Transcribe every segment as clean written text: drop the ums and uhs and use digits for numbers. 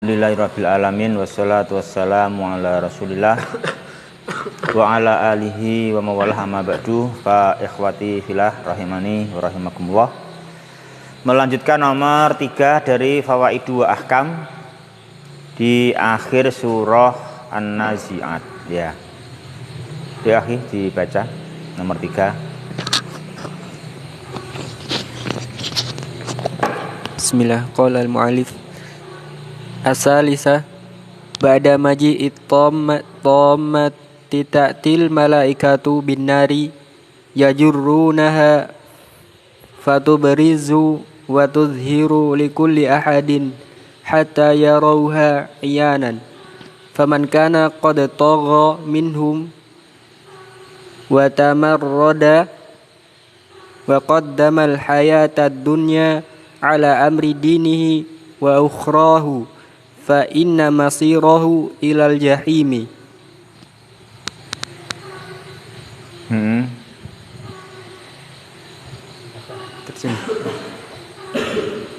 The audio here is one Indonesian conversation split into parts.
Alhamdulillahirabbil alamin wassalatu wassalamu ala Rasulillah wa ala alihi wa mawalah amma ba'du. Fa ikhwati fillah rahimani wa rahimakumullah. Melanjutkan nomor 3 dari Fawaidu wa Ahkam di akhir surah An-Nazi'at ya. Di akhir dibaca nomor 3. Bismillah. Qala al-mu'allif As-salisa ba'da maji'it tammati ta'til malaikatu bin nari yajurrunaha fatubrizu wa tudhiru likulli ahadin hatta yarawha iyanan faman kana qad tagha minhum wa tamarrada wa qaddama al-hayata ad-dunya ala amri dinihi wa ukhrahu fa inna masirahu ilal jahimi.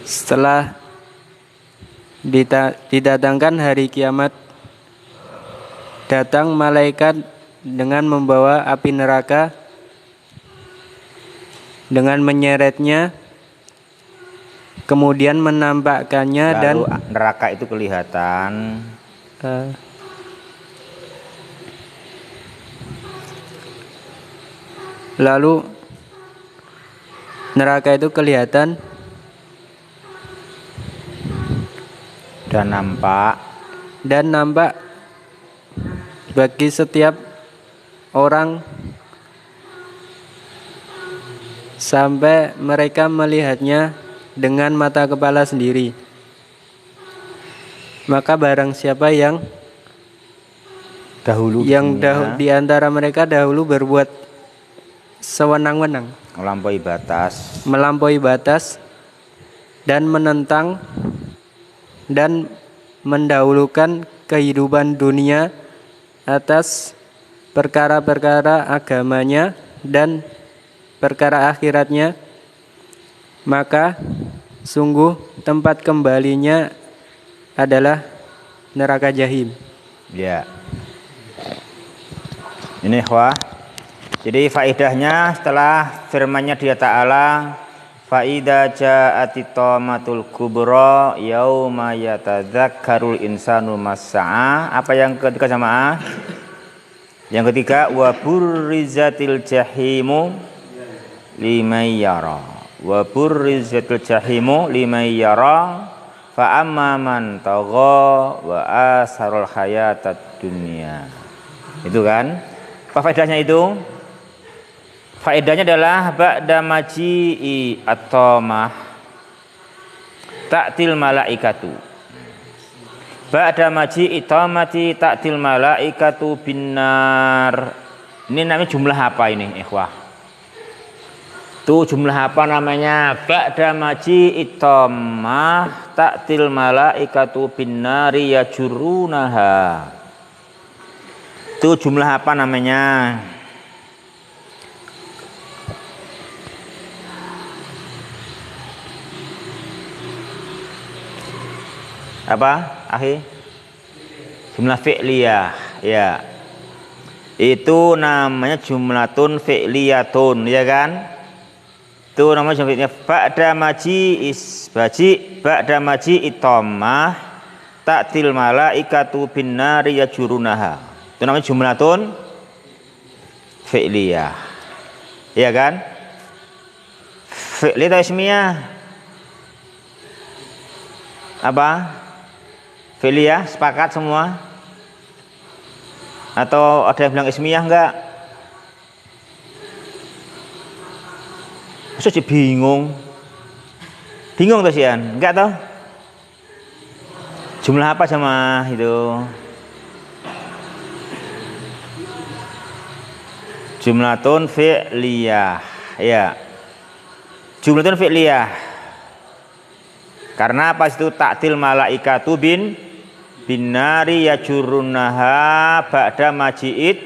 Setelah didatangkan hari kiamat, datang malaikat dengan membawa api neraka dengan menyeretnya, kemudian menampakkannya. Lalu dan neraka itu kelihatan. Lalu neraka itu kelihatan dan nampak bagi setiap orang sampai mereka melihatnya dengan mata kepala sendiri. Maka barang siapa yang di antara mereka dahulu berbuat sewenang-wenang, melampaui batas dan menentang dan mendahulukan kehidupan dunia atas perkara-perkara agamanya dan perkara akhiratnya, maka sungguh tempat kembalinya adalah neraka jahim. Ya. Ini ikhwah. Jadi faedahnya setelah firman-Nya Dia Ta'ala, fa idza ja'atit tamatul kubra yauma yatadzakkarul insanu mas'a. Apa yang ketiga jamaah? Yang ketiga wa burrizatil jahimu liman yara. Wa burrizatil jahimu liman yara fa amma man tagha wa asarul hayatad dunya. Itu kan? Apa faedahnya itu? Faedahnya adalah ba'da maji'i at-tamah ta'til malaikatu. Ba'da maji'i tamati ta'til malaikatu binnar. Ini namanya jumlah apa ini, ikhwah? Itu jumlah apa namanya? Ba'da maji'i tamah ta'til malaikatu binnari yajurrunaha. Itu jumlah apa namanya? Apa, akhi? Jumlah fi'liyah, ya. Itu namanya jumlatun fi'liyatun, ya kan? Itu namanya jumlah fi'liyah. Ba'da maji itamah ta'til malaikatu bin nari yajurunaha. Itu namanya jumlatun fi'liyah, ya kan? Fi'liyah atau ismiyah? Apa? Fi'liyah, sepakat semua? Atau ada yang bilang ismiyah enggak? Masa sih bingung? Bingung tuh Sian? Enggak toh? Jumlah apa sama itu? Jumlatun fi'liyah, ya. Jumlatun fi'liyah. Karena pas itu ta'til malaikatu binnari yajurrunaha ba'da maji'it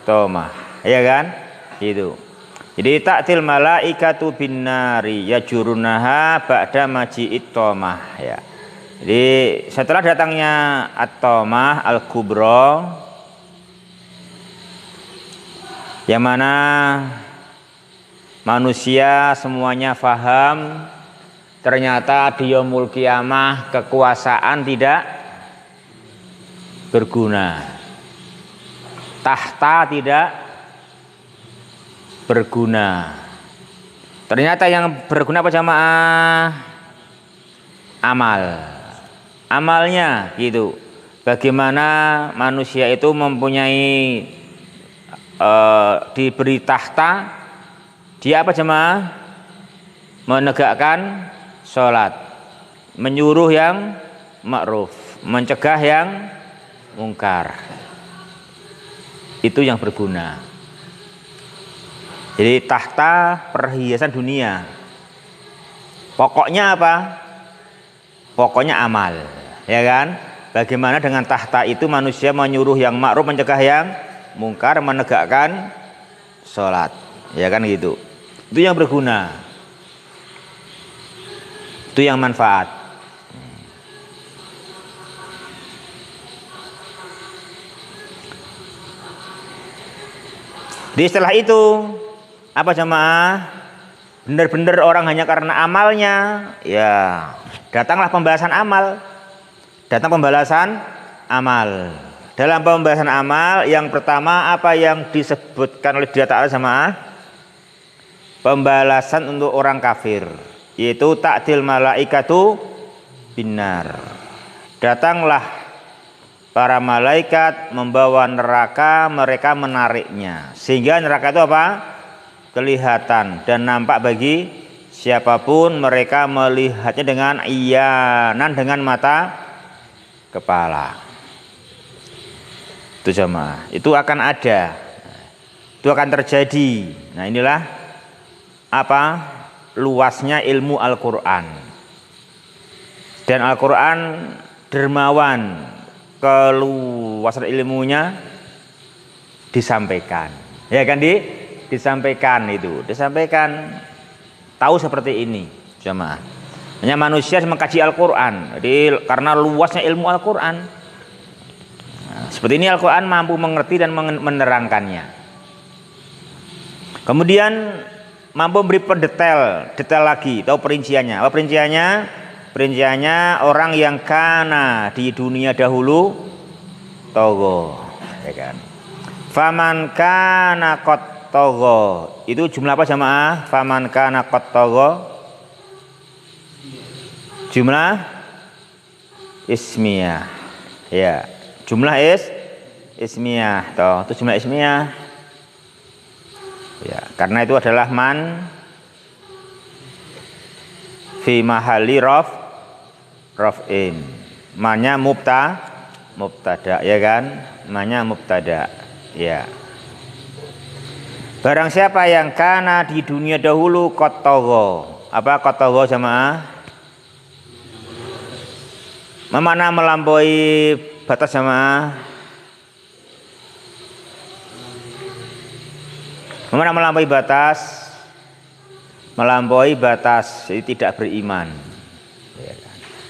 tamah, ya kan? Itu. Jadi ta'til malaikatu binnari yajurrunaha ba'da maji'it tamah, ya. Jadi setelah datangnya At-Tamah Al-Kubra, yang mana manusia semuanya faham ternyata di yaumul kiamah kekuasaan tidak berguna, tahta tidak berguna. Ternyata yang berguna apa jamaah? Amal. Amalnya gitu. Bagaimana manusia itu mempunyai diberi tahta, dia apa jemaah? Menegakkan sholat, menyuruh yang ma'ruf, mencegah yang mungkar. Itu yang berguna. Jadi tahta perhiasan dunia. Pokoknya apa? Pokoknya amal, ya kan? Bagaimana dengan tahta itu manusia menyuruh yang ma'ruf, mencegah yang mungkar, menegakkan sholat, ya kan gitu. Itu yang berguna, itu yang manfaat. Di setelah itu apa jemaah? Benar-benar orang hanya karena amalnya, ya datanglah pembahasan amal. Datang pembalasan amal. Dalam pembahasan amal yang pertama apa yang disebutkan oleh dia Ta'ala jemaah? Pembalasan untuk orang kafir, yaitu ta'dil malaikatu binar. Datanglah para malaikat membawa neraka, mereka menariknya sehingga neraka itu apa? Kelihatan dan nampak bagi siapapun. Mereka melihatnya dengan iyanan, dengan mata kepala. Itu jemaah, itu akan ada, itu akan terjadi. Nah inilah apa luasnya ilmu Al-Quran. Dan Al-Quran dermawan, keluasan ilmunya disampaikan, ya kan, disampaikan itu, disampaikan tahu seperti ini jemaah. Hanya manusia mengkaji Al-Quran, jadi karena luasnya ilmu Al-Quran, nah, seperti ini Al-Quran mampu mengerti dan menerangkannya. Kemudian mampu beri detail lagi, tahu perinciannya. Apa perinciannya? Perinciannya orang yang kana di dunia dahulu togo, ya kan. Faman kana qad togo, itu jumlah apa jemaah? Faman kana qad togo, jumlah ismiyah, ya, jumlah ismiyah, toh itu jumlah ismiyah, ya, karena itu adalah man fi mahalli raf'in, mannya mubtada, ya kan, mannya mubtada, ya. Barang siapa yang kana di dunia dahulu qad togo, apa qad togo jemaah? Mana melampaui batas jemaah? Mana melampaui batas? Melampaui batas, jadi tidak beriman.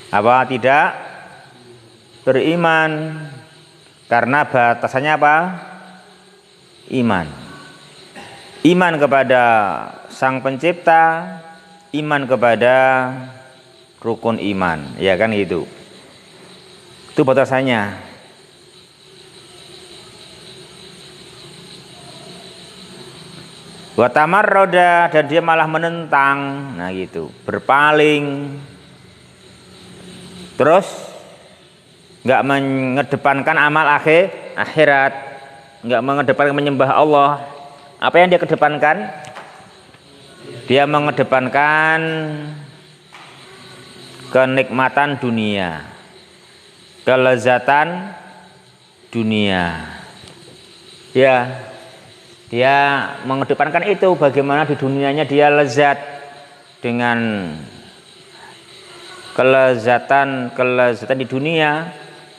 Apa? Tidak beriman. Karena batasannya apa? Iman. Iman kepada Sang Pencipta, iman kepada rukun iman, ya kan gitu. Itu batasannya. Wa tamarroda, dan dia malah menentang, nah gitu, berpaling. Terus nggak mengedepankan amal akhirat, nggak mengedepankan menyembah Allah. Apa yang dia kedepankan? Dia mengedepankan kenikmatan dunia, kelezatan dunia. Ya, dia mengedepankan itu, bagaimana di dunianya dia lezat dengan kelezatan di dunia,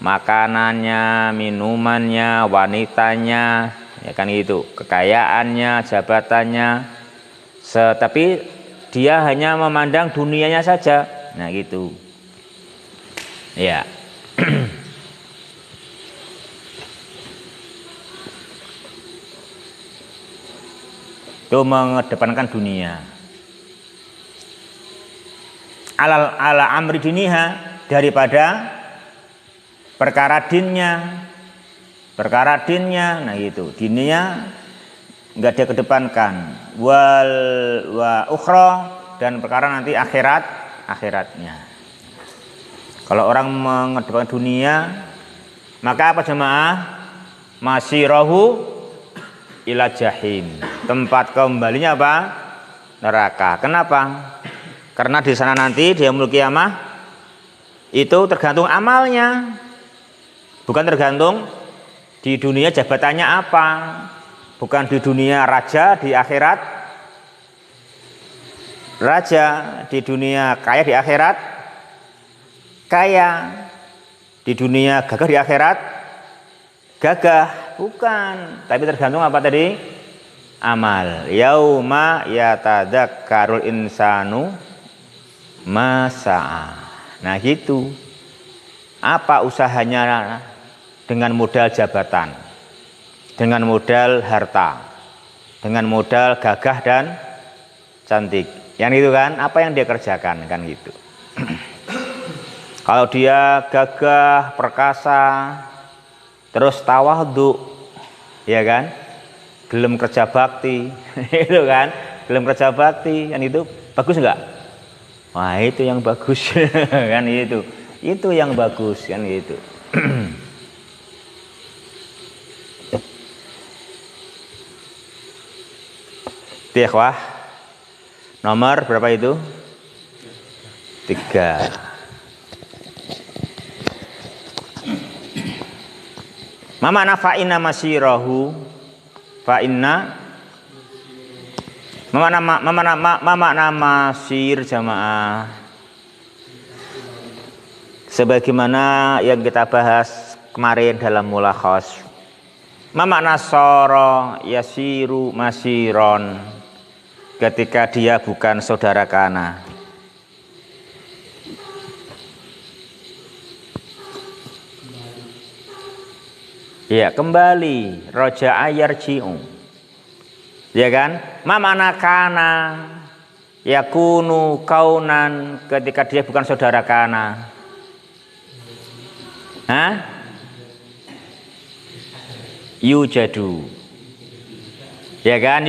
makanannya, minumannya, wanitanya, ya kan gitu, kekayaannya, jabatannya, tapi dia hanya memandang dunianya saja, nah gitu. Ya. Itu mengedepankan dunia. Ala amri diniha, daripada perkara dinnya. Nah gitu. Dinnya enggak dia kedepankan. Wa ukhra, dan perkara nanti akhiratnya. Kalau orang mengedepankan dunia, maka apa jemaah? Masirahu ila jahim. Tempat kembalinya apa? Neraka. Kenapa? Karena di sana nanti dia yaumul qiyamah itu tergantung amalnya. Bukan tergantung di dunia jabatannya apa. Bukan di dunia raja, di akhirat raja, di dunia kaya, di akhirat kaya, di dunia gagah, di akhirat gagah. Bukan, tapi tergantung apa tadi? Amal. Yauma yatadzakkarul insanu ma sa'a. Nah gitu. Apa usahanya dengan modal jabatan, dengan modal harta, dengan modal gagah dan cantik. Yang itu kan, apa yang dia kerjakan kan gitu. Kalau dia gagah, perkasa, terus tawadhu, ya kan, gelem kerja bakti, itu kan, gelem kerja bakti, kan itu bagus enggak? Wah itu yang bagus, kan itu yang bagus, kan gitu. Ikhwah, nomor berapa itu? 3. Mama fa'inna masirahu, fa'inna mama masir jamaah. Sebagaimana yang kita bahas kemarin dalam mulakhas. Mama nasara yasiru masiron, ketika dia bukan saudara kana. Ya kembali, roja ayarji'u, ya kan? Mamana kana yakunu kaunan, ketika dia bukan saudara kana. Hah? Yujadu, ya kan?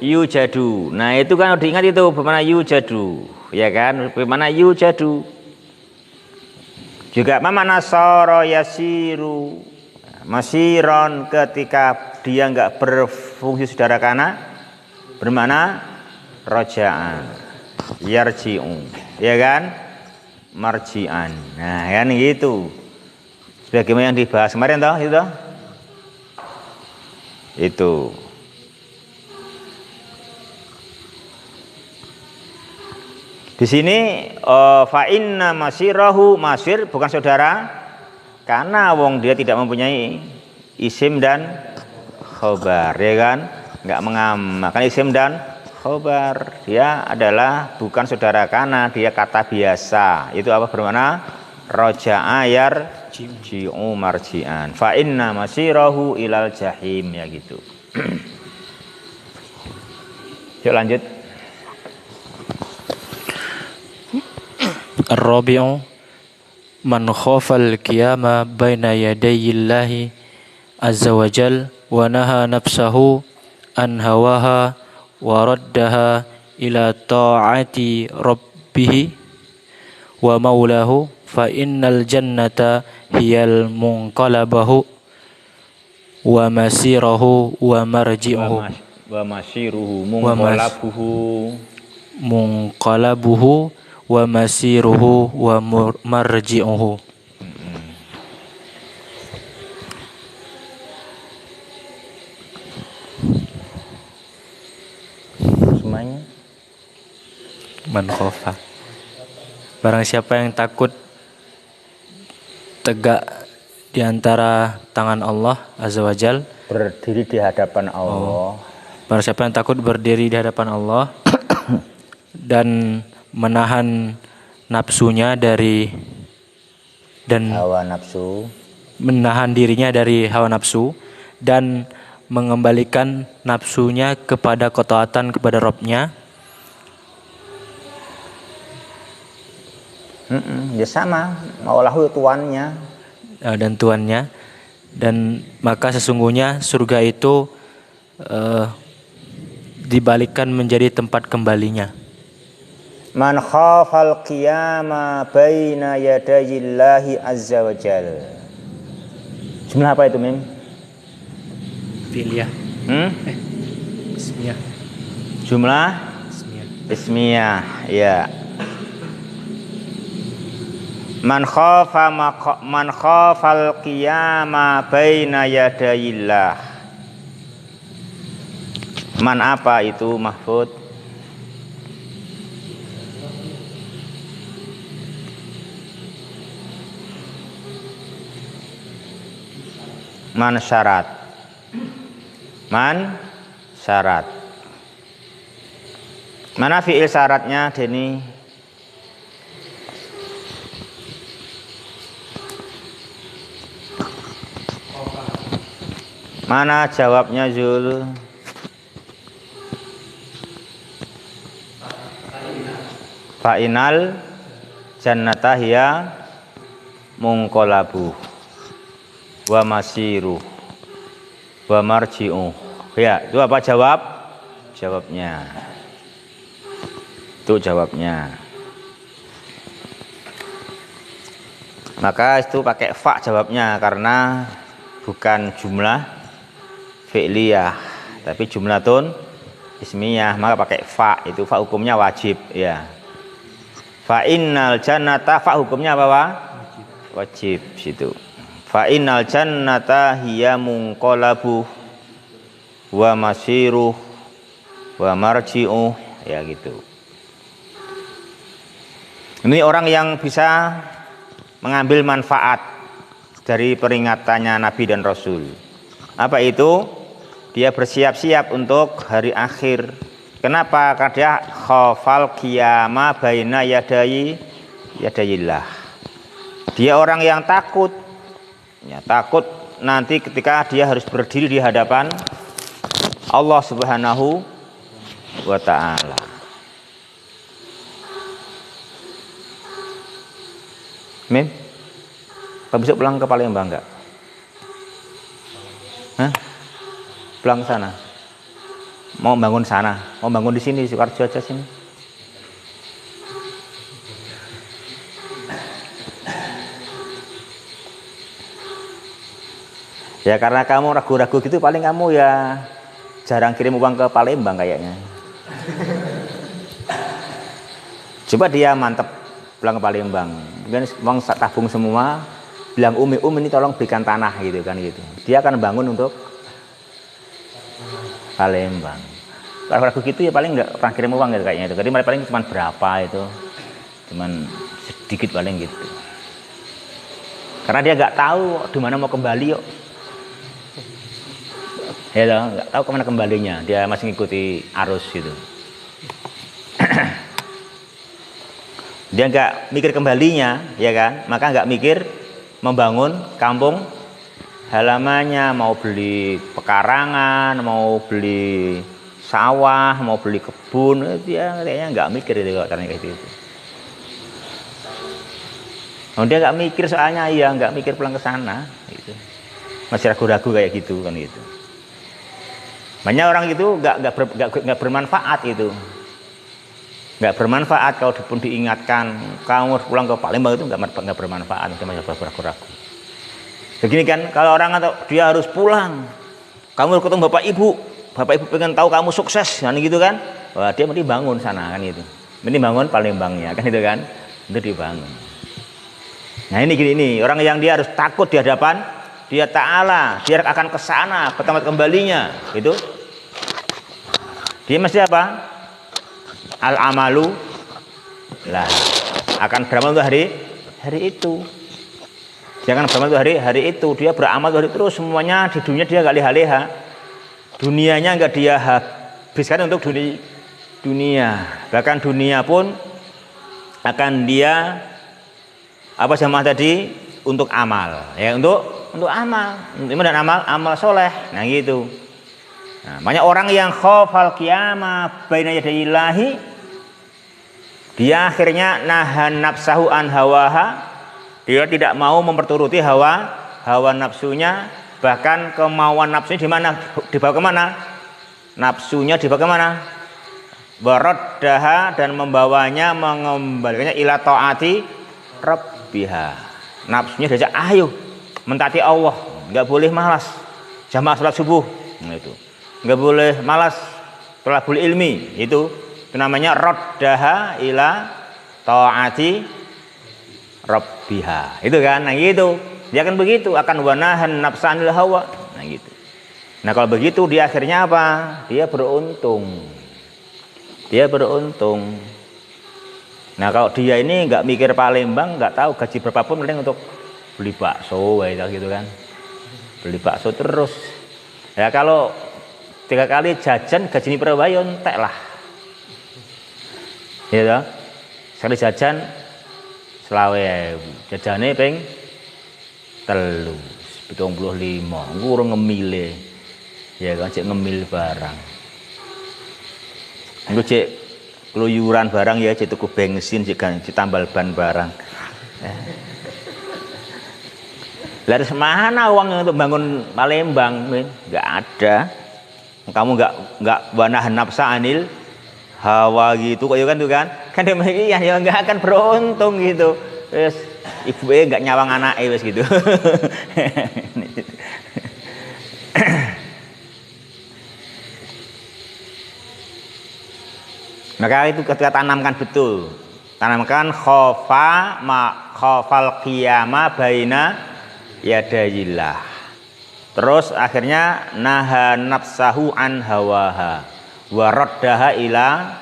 Yujadu. Nah itu kan diingat itu bagaimana yujadu, ya kan? Bagaimana yujadu. Juga mamana soro yasiru masiron, ketika dia enggak berfungsi saudara kana, bermakna roja'an yarji'u, ya kan, marji'an. Nah kan gitu, sebagaimana yang dibahas kemarin toh, itu di sini fa inna masirahu, masir bukan saudara karena wong dia tidak mempunyai isim dan khobar, ya kan, nggak mengamalkan isim dan khobar. Dia adalah bukan saudara kana, dia kata biasa. Itu apa bermakna? Roja'a yarji'u marji'an. Fa inna masirahu ilal jahim, ya gitu. Yuk lanjut. Ar-rabi'u man khafal qiyama baina yadayillahi azza wa jal wa naha nafsahu an hawaha wa raddaha ila ta'ati rabbih wa maulahu fa innal jannata hiyal munqalabahu wa masirahu wa marji'uhu wa masiruhu munqalabuhu wa masiruhu wa marji'uhu. Semuanya Man khofa, barang siapa yang takut tegak di antara tangan Allah azza wajal, berdiri di hadapan Allah. Barang siapa yang takut berdiri di hadapan Allah dan menahan nafsunya dari dan hawa nafsu, menahan dirinya dari hawa nafsu dan mengembalikan nafsunya kepada ketaatan kepada Rabb-nya. Ya sama, maulahu tuannya. Dan tuannya, dan maka sesungguhnya surga itu dibalikkan menjadi tempat kembalinya. Man khafal qiyama baina yadayillahi azza wa jal. Jumlah apa itu, Mim? Fi'liyah. Ismiyah. Jumlah ismiyah, ya. Man khafal qiyama baina yadayillah. Man apa itu, Mahfud? Man syarat. Man syarat. Mana fi'il syaratnya, Deni? Mana jawabnya, Zul? Fa'inal jannata hiya munqalabu wa masiru wa marji'u. Ya, itu apa jawabnya? Itu jawabnya. Maka itu pakai fa jawabnya karena bukan jumlah fi'liyah tapi jumlatun ismiyah, maka pakai fa. Itu fa hukumnya wajib, ya. Fa innal jannata, fa hukumnya apa, Pak? Wajib situ. Fa innal jannata hiya munqalabu wa masiru wa marji'u, ya gitu. Ini orang yang bisa mengambil manfaat dari peringatannya Nabi dan Rasul. Apa itu? Dia bersiap-siap untuk hari akhir. Kenapa? Karena dia khafal qiyama baina yadayillah. Dia orang yang takut. Ya, takut nanti ketika dia harus berdiri di hadapan Allah Subhanahu wa ta'ala. Mim, Pak besok pulang ke Palembang enggak? Hah? Pulang ke sana? Mau bangun sana? Mau bangun di sini, di Sukarjo aja sini? Ya karena kamu ragu-ragu gitu, paling kamu ya jarang kirim uang ke Palembang kayaknya. Coba dia mantep pulang ke Palembang, kemudian uang tabung semua, bilang Umi ini tolong berikan tanah gitu kan gitu. Dia akan bangun untuk Palembang. Kalau ragu gitu ya paling nggak pernah kirim uang gitu kayaknya itu. Jadi paling cuma berapa itu, cuman sedikit paling gitu. Karena dia nggak tahu di mana mau kembali yuk. Ya nggak tahu kemana kembalinya. Dia masih ngikuti arus gitu. Dia nggak mikir kembalinya, ya kan? Maka nggak mikir membangun kampung halamannya, mau beli pekarangan, mau beli sawah, mau beli kebun, dia kayaknya nggak mikir itu caranya kayak gitu. Oh, dia nggak mikir soalnya, iya nggak mikir pulang ke sana, gitu. Masih ragu-ragu kayak gitu kan gitu. Banyak orang itu nggak bermanfaat itu, nggak bermanfaat kalau pun diingatkan kamu harus pulang ke Palembang itu nggak bermanfaat, itu masih ragu-ragu. Begini kan, kalau orang atau dia harus pulang, kamu harus ketemu bapak ibu pengen tahu kamu sukses, kan gitu kan? Wah, dia mesti bangun sana kan itu, mesti bangun Palembangnya kan itu kan, itu dibangun. Nah ini gini, ini orang yang dia harus takut di hadapan dia Ta'ala, dia akan ke sana ke tempat kembalinya, itu dia mesti apa? Al amalu lah, akan beramal untuk hari itu. Jangan beramal untuk hari itu, dia beramal untuk hari terus semuanya di dunia. Dia nggak leha-leha, dunianya nggak dia habiskan untuk dunia. Bahkan dunia pun akan dia apa jamaah tadi untuk amal, ya untuk amal, dan amal soleh. Nah gitu. Nah, banyak orang yang khofal qiyamah baina yadayillahi, dia akhirnya nahan nafsahu an hawaha, dia tidak mau memperturuti hawa nafsunya, bahkan kemauan nafsunya di mana, dibawa kemana? Nafsunya dibawa kemana? Waraddaha, dan membawanya, mengembalikannya ila taati rabbiha. Nafsunya diajak ayo mentaati Allah, nggak boleh malas jamaah salat subuh, nah, itu nggak boleh malas thalabul ilmi, itu namanya raddaha ila taati rabbiha, itu kan. Nah gitu, dia akan begitu, akan wanahan nafsanil hawa. Nah gitu. Nah kalau begitu dia akhirnya apa? Dia beruntung. Nah kalau dia ini nggak mikir Palembang, nggak tahu gaji berapapun, mending untuk beli bakso gitu kan, beli bakso terus. Ya kalau 3 kali jajan gaji ini perwayo entek lah, ya toh. Sekali jajan selawe, jajane ping 375, ngurung ngemile, ya kan, cek ngemil barang. Engko cek keluyuran barang, ya cek tuku bensin, cek ditambal ban barang. Lah mana uang untuk bangun Palembang? Nggak ada. Kamu nggak wanahan nafsa anil hawa gitu, kok kan tuh kan? Kan demikian ya nggak akan beruntung gitu. Terus ibu nggak nyawang anak wes gitu. Maka itu ketika tanamkan betul. Tanamkan khofal qiyama baina yadayillah. Terus akhirnya naha nafsahu an hawaha wa raddaha ila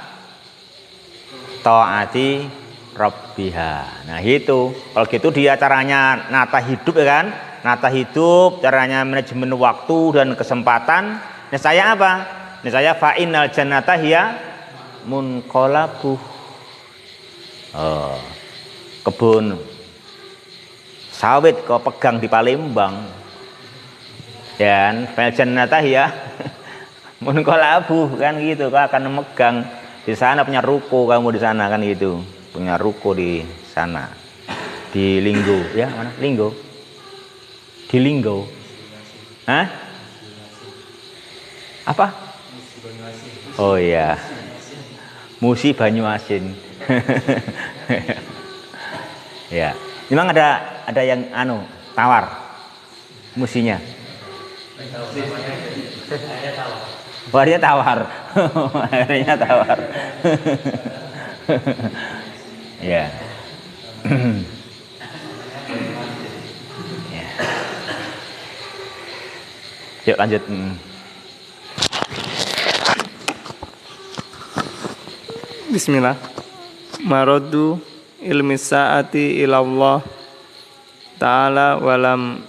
taati rabbiha. Nah itu, kalau gitu dia caranya nata hidup, ya kan, nata hidup, caranya manajemen waktu dan kesempatan. Nah saya apa? Nah saya fa innal jannata hiya munqalabuh. Kebun sawit kau pegang di Palembang, dan fal jannata ya munqalabuh, kan gitu. Kau akan memegang di sana, punya ruko kamu di sana, kan gitu, punya ruko di sana, di Linggo, ya mana Linggo, di Linggo, hah? Apa? Oh iya, Musi Banyuasin. Ya, memang ada yang tawar musinya. Akhirnya tawar. Akhirnya tawar. Ya. Ya. Yuk lanjut. Bismillah. Maraddu ilmi sa'ati ilallah ta'ala walam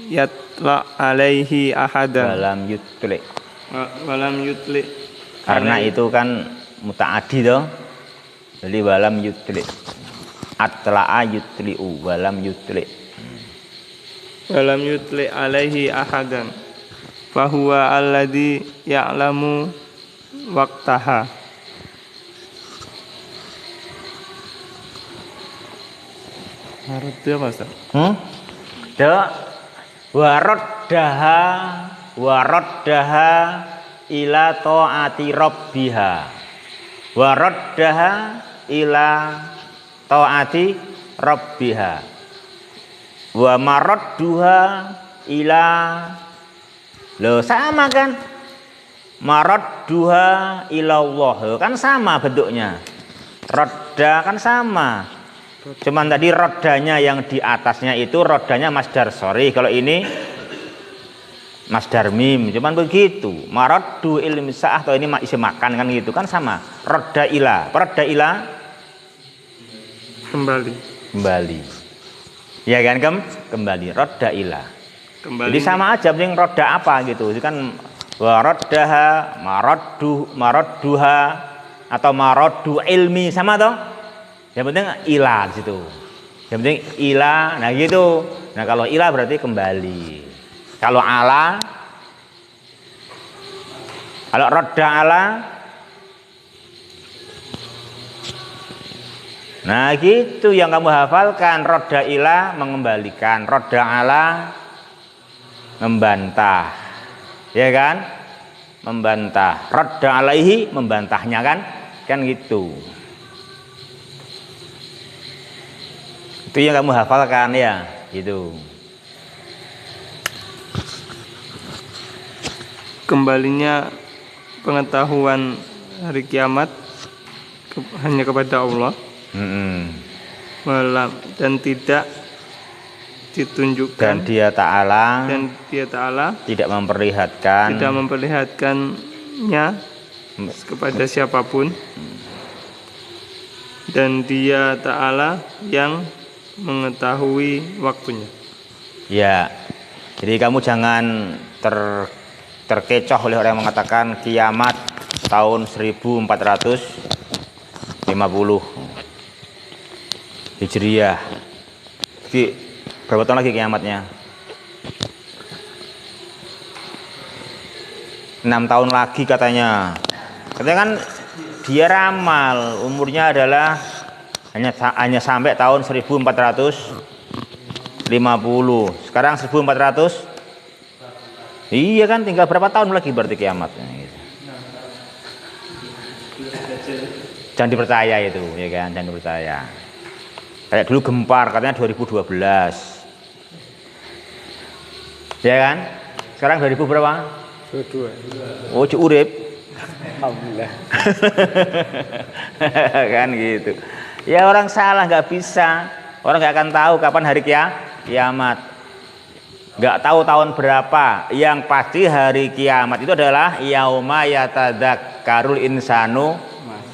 yatla alaihi ahada. Walam yutli. Karena itu kan muta'addi toh. Jadi walam yutli. Atla'a yutli'u walam yutli. Walam yutli alaihi ahadan. Fahuwa alladhi ya'lamu waqtaha. Maraddu apa Ustaz? Waraddaha ila taati rabbiha. Waraddaha ila taati rabbiha. Wa maradduha ila, loh sama kan? Maradduha ila Allah, kan sama bentuknya. Radda kan sama. Cuman tadi rodanya yang di atasnya itu rodanya masdar sorry, kalau ini masdar mim. Cuman begitu. Maraddu ilmi sa'ah, atau ini isi makan, kan gitu kan sama. Rodda ila kembali. Ya kan, kembali. Rodda ila. Kembali. Jadi sama aja, penting roda apa gitu. Itu kan waraddaha, maradduha atau maraddu ilmi, sama toh. Yang penting ila di situ. Yang penting ila, nah gitu. Nah kalau ila berarti kembali. Kalau ala, kalau rodda ala, nah gitu yang kamu hafalkan. Rodda ila mengembalikan, rodda ala membantah, ya kan? Membantah. Rodda alaihi membantahnya kan gitu. Itu yang kamu hafalkan ya, gitu. Kembalinya pengetahuan hari kiamat hanya kepada Allah. Dan tidak ditunjukkan, dan dia ta'ala tidak memperlihatkannya kepada siapapun, dan dia ta'ala yang mengetahui waktunya. Ya, jadi kamu jangan terkecoh oleh orang yang mengatakan kiamat tahun 1450 Hijriah. Jadi berapa tahun lagi kiamatnya? 6 tahun lagi katanya. Katanya kan dia ramal, umurnya adalah hanya sampai tahun 1450. Sekarang 1400. Iya kan, tinggal berapa tahun lagi berarti kiamatnya gitu. Jangan dipercaya itu, ya kan, jangan dipercaya. Kayak dulu gempar katanya 2012. Ya kan? Sekarang 2000 berapa? 22. Oh, cuk urip. Alhamdulillah. Kan gitu. Ya orang salah nggak bisa. Orang nggak akan tahu kapan hari kiamat. Nggak tahu tahun berapa. Yang pasti hari kiamat itu adalah yauma yatadzakkarul insanu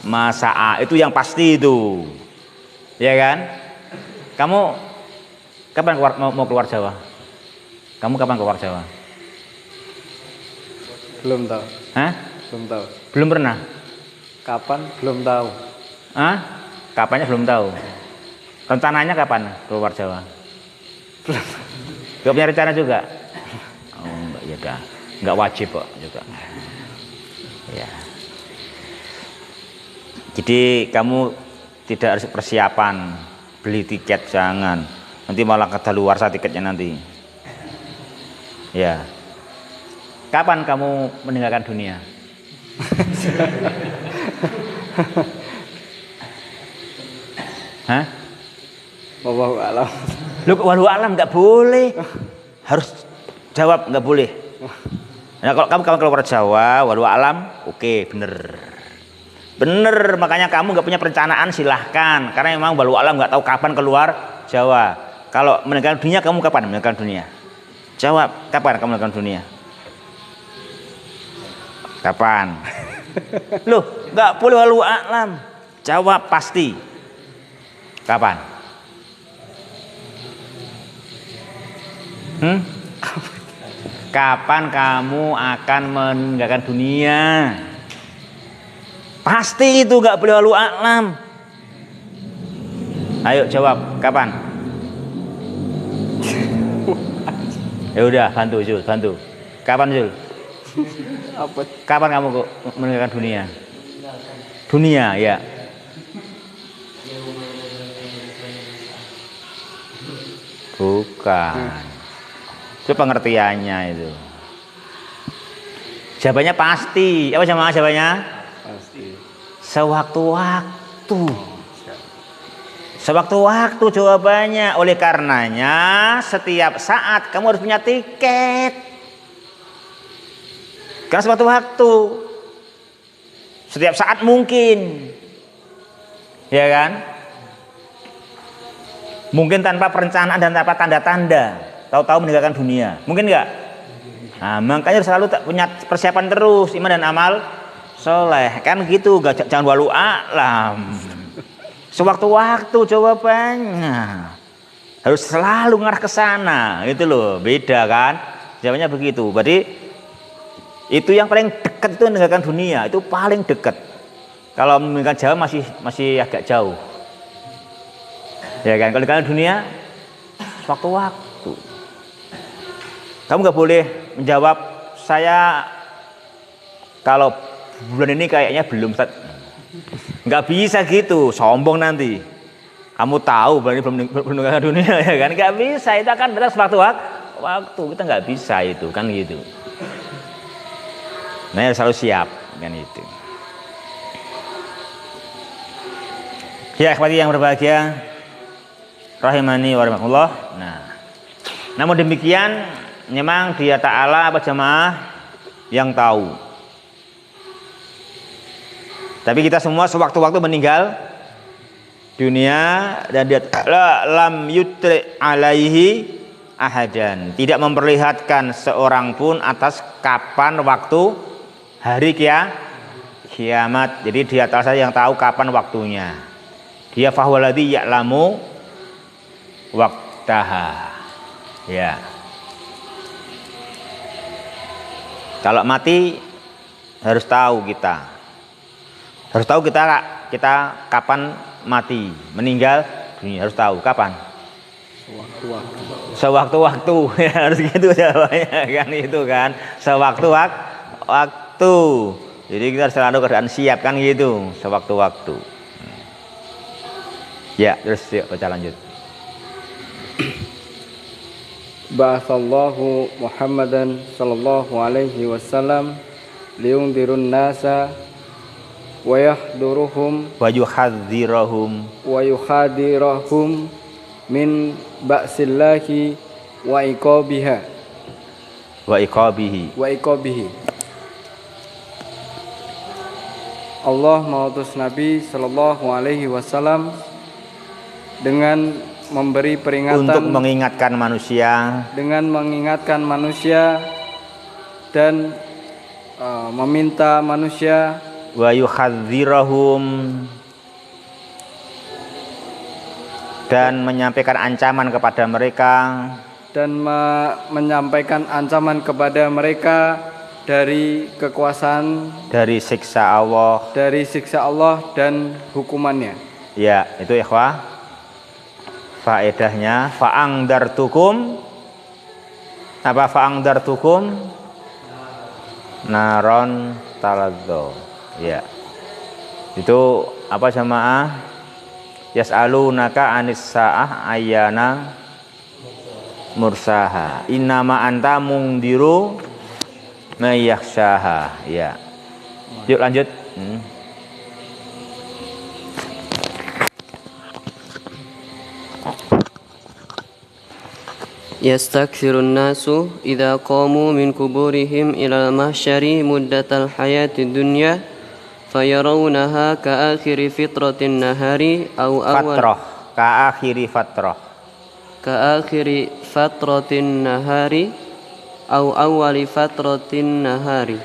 masa'a. Itu yang pasti itu. Ya kan? Kamu kapan mau keluar Jawa? Kamu kapan keluar Jawa? Belum tahu. Hah? Belum tahu. Belum pernah? Kapan? Belum tahu. Hah? Kapannya belum tahu. Rencananya kapan keluar Jawa? Gak punya rencana juga? Oh enggak, ya dah. Enggak wajib kok juga. Ya. Jadi kamu tidak harus persiapan beli tiket, jangan. Nanti malah kadaluarsa tiketnya nanti. Ya. Kapan kamu meninggalkan dunia? Hah? Wallahu a'lam. Lu wallahu alam nggak boleh. Harus jawab nggak boleh. Nah, kalau kamu keluar Jawa, wallahu alam, oke, bener. Bener, makanya kamu nggak punya perencanaan silahkan. Karena memang wallahu alam nggak tahu kapan keluar Jawa. Kalau meninggalkan dunia, kamu kapan meninggalkan dunia? Jawab, kapan kamu meninggalkan dunia? Kapan? Loh, nggak boleh wallahu alam. Jawab pasti. Kapan? Kapan kamu akan meninggalkan dunia? Pasti itu nggak boleh wallahu a'lam. Ayo jawab, kapan? Ya udah, bantu Zul, bantu. Kapan Zul? Apa? Kapan kamu meninggalkan dunia? Dunia, ya. Bukan. Itu pengertiannya itu. Jawabannya pasti. Apa jawabannya? Pasti. Sewaktu-waktu. Sewaktu-waktu jawabannya. Oleh karenanya setiap saat kamu harus punya tiket. Karena sewaktu-waktu. Setiap saat mungkin. Ya kan? Mungkin tanpa perencanaan dan tanpa tanda-tanda. Tahu-tahu meninggalkan dunia. Mungkin enggak? Nah, makanya harus selalu punya persiapan terus. Iman dan amal soleh. Kan gitu. Jangan walu a'lam. Sewaktu-waktu jawabannya. Harus selalu ngarah ke sana. Gitu loh. Beda kan? Jawabannya begitu. Berarti itu yang paling dekat itu meninggalkan dunia. Itu paling dekat. Kalau meninggalkan Jawa masih agak jauh. Ya kan, kalau di dunia waktu-waktu. Kamu nggak boleh menjawab saya kalau bulan ini kayaknya belum. Nggak bisa gitu, sombong nanti. Kamu tahu bulan ini belum meninggal dunia ya kan? Nggak bisa, itu akan datang waktu kita nggak bisa itu kan gitu. Nah harus selalu siap kan itu. Ya ikhwati yang berbahagia, rahimani wa rahimakumullah. Nah, namun demikian memang Dia Ta'ala apa jamaah yang tahu. Tapi kita semua sewaktu-waktu meninggal dunia dan Dia Ta'ala lam yutri alaihi ahadan, tidak memperlihatkan seorang pun atas kapan waktu hari kiamat. Jadi Dia Ta'ala saja yang tahu kapan waktunya. Dia fahuwaladzi ya'lamu waqtaha. Ya. Kalau mati harus tahu kita. Harus tahu kita kapan mati, meninggal dunia, harus tahu kapan. Sewaktu-waktu. Ya, harus gitu jawabannya kan itu kan. Sewaktu-waktu. Jadi kita harus selalu keadaan siap kan gitu, sewaktu-waktu. Ya, terus yuk baca lanjut. Ba'atsallahu Muhammadan sallallahu alaihi wasallam liundirun nasa wa yahduruhum Wa yuhadzirahum wa yuhadirahum min ba'sillahi wa iqabiha wa iqabihi. wa iqabihi. Allah mengutus Nabi sallallahu alaihi wasallam dengan memberi peringatan Untuk mengingatkan manusia dan meminta manusia wa yuhadzirahum, dan menyampaikan ancaman kepada mereka kepada mereka dari kekuasaan, dari siksa Allah dan hukumannya. Ya, itu ikhwah faedahnya. Fa'angdartukum apa? Fa'angdartukum naron taladzzo. Ya, itu apa jamaah? Yas'alunaka anis sa'ah ayyana mursaha innama anta mungdiru may yakhshaha. Ya, yuk lanjut. Yastakthirun nasu idza qamu min kuburihim ila mahsyari muddatal hayatid dunya fayarawnaha ka'akhiri fitratin nahari aw awal ka'akhiri fatratin nahari aw awwali fatratin nahari.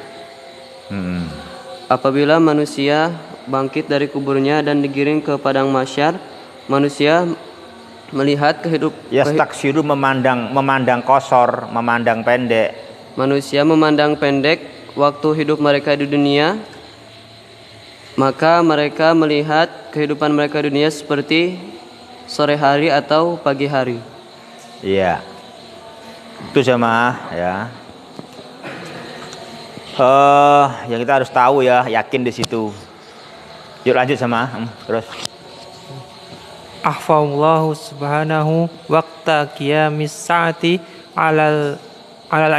Apabila manusia bangkit dari kuburnya dan digiring ke padang mahsyar, manusia melihat yastaksiru memandang kosor, memandang pendek. Manusia memandang pendek waktu hidup mereka di dunia, maka mereka melihat kehidupan mereka di dunia seperti sore hari atau pagi hari. Iya, itu jamaah ya. Yang kita harus tahu ya, yakin di situ. Yuk lanjut jamaah, terus. Ahfallahu subhanahu waqta qiyamis sa'ati alal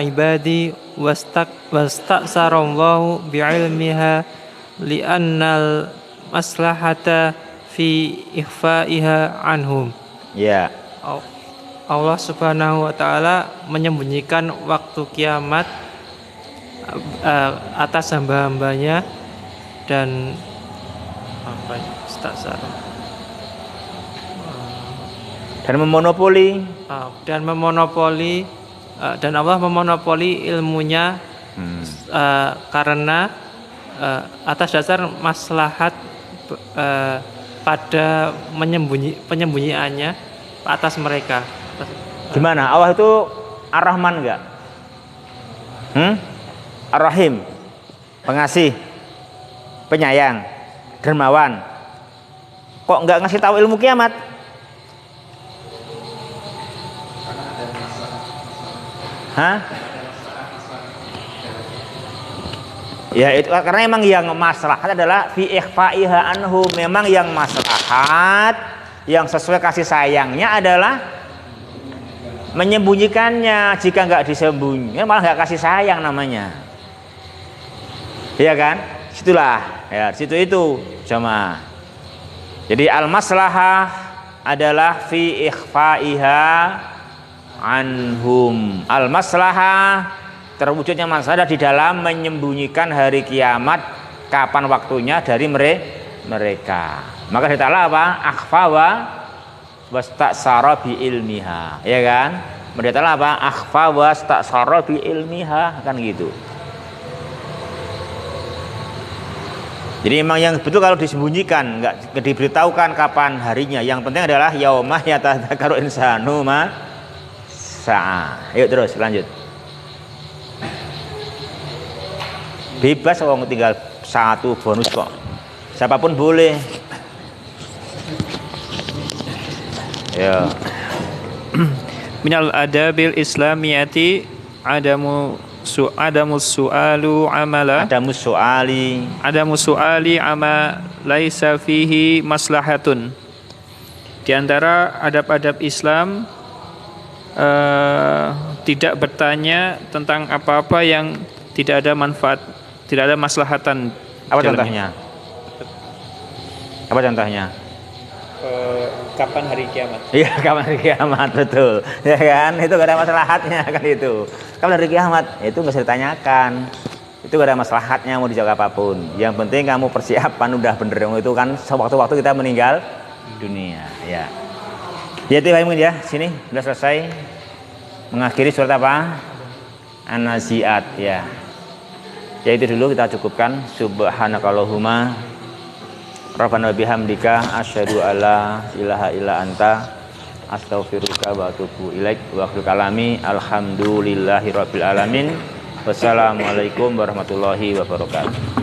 ibadi wastasarallahu bi'ilmiha li'annal maslahata fi ikhfa'iha anhum. Ya. Allah subhanahu wa ta'ala menyembunyikan waktu kiamat atas hamba-hambanya dan memonopoli dan Allah memonopoli ilmunya karena atas dasar maslahat pada penyembunyiannya atas mereka. Gimana? Allah itu Ar-Rahman enggak? Ar-Rahim, pengasih, penyayang, dermawan. Kok enggak ngasih tahu ilmu kiamat? Hah? Ya itu karena memang yang maslahat adalah fi ikhfaiha anhu, memang yang maslahat yang sesuai kasih sayangnya adalah menyembunyikannya. Jika nggak disembunyikan malah nggak kasih sayang namanya. Iya kan? Situlah ya, situ itu jamaah. Jadi al-maslahah adalah fi ikhfaiha anhum. Al-maslahah terwujudnya masalah di dalam menyembunyikan hari kiamat kapan waktunya dari mereka. Maka ditalah apa? Akhfa wa wastasara bi ilmiha, ya kan? Ditalah apa? Akhfa wa wastasara bi ilmiha, kan gitu. Jadi memang yang betul kalau disembunyikan, nggak diberitahukan kapan harinya. Yang penting adalah yaumah yatadzakaru insanu ma sa'a. Yuk terus lanjut. Bebas orang tinggal satu bonus kok. Siapapun boleh. Ya. Minal adabil islamiyati adamu su'alu amala. Adamu su'ali ama laisa fihi maslahatun. Di antara adab-adab Islam tidak bertanya tentang apa-apa yang tidak ada manfaat, tidak ada maslahatan. Apa contohnya? Apa contohnya? Kapan hari kiamat? Iya, kapan hari kiamat, betul. Ya kan? Itu gak ada maslahatnya kan itu. Kapan hari kiamat? Itu nggak usah ditanyakan. Itu gak ada maslahatnya mau dijawab apapun. Yang penting kamu persiapan udah bener itu kan sewaktu-waktu kita meninggal dunia, ya. Ya itu mungkin ya, sini udah selesai. Mengakhiri surat apa? An-Nazi'at, ya. Ya itu dulu kita cukupkan. Subhanakallahumma Rabbana bihamdika asyhadu alla ilaha illa anta astaghfiruka wa atubu ilaik. Wa akhir kalami alhamdulillahirabbil alamin. Wassalamualaikum warahmatullahi wabarakatuh.